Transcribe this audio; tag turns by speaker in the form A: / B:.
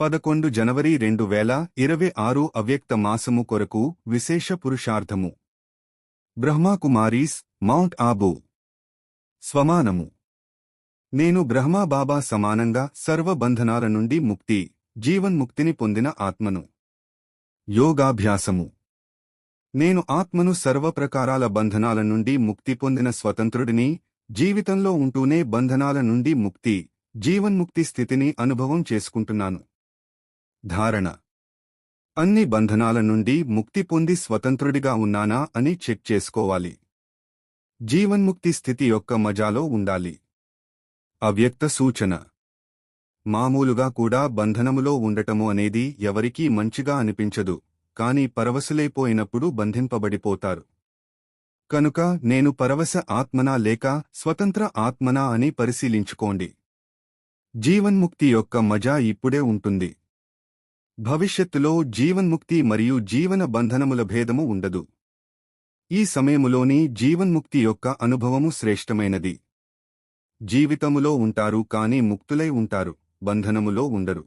A: 11 జనవరి 2026 అవ్యక్త మాసము కొరకు విశేష పురుషార్థము. బ్రహ్మాకుమారీస్, మౌంట్ ఆబూ. స్వమానము. నేను బ్రహ్మా బాబా సమానంగా సర్వ బంధనాల నుండి ముక్తి, జీవన్ముక్తిని పొందిన ఆత్మను. యోగాభ్యాసము. నేను ఆత్మను సర్వప్రకారాల బంధనాల నుండి ముక్తి పొందిన స్వతంత్రుడిని, జీవితంలో ఉంటూనే బంధనాల నుండి ముక్తి, జీవన్ముక్తి స్థితిని అనుభవం చేసుకుంటున్నాను. ధారణ. అన్ని బంధనాల నుండి ముక్తి పొంది స్వతంత్రుడిగా ఉన్నానా అని చెక్ చేసుకోవాలి. జీవన్ముక్తి స్థితి యొక్క మజాలో ఉండాలి. అవ్యక్త సూచన. మామూలుగా కూడా బంధనములో ఉండటము అనేది ఎవరికీ మంచిగా అనిపించదు, కాని పరవశులైపోయినప్పుడు బంధింపబడిపోతారు. కనుక నేను పరవశ ఆత్మనా లేక స్వతంత్ర ఆత్మనా అని పరిశీలించుకోండి. జీవన్ముక్తి యొక్క మజా ఇప్పుడే ఉంటుంది. భవిష్యత్తులో జీవన్ముక్తి మరియు జీవన బంధనముల భేదము ఉండదు. ఈ సమయములోని జీవన్ముక్తి యొక్క అనుభవము శ్రేష్టమైనది. జీవితములో ఉంటారు కాని ముక్తులై ఉంటారు, బంధనములో ఉండరు.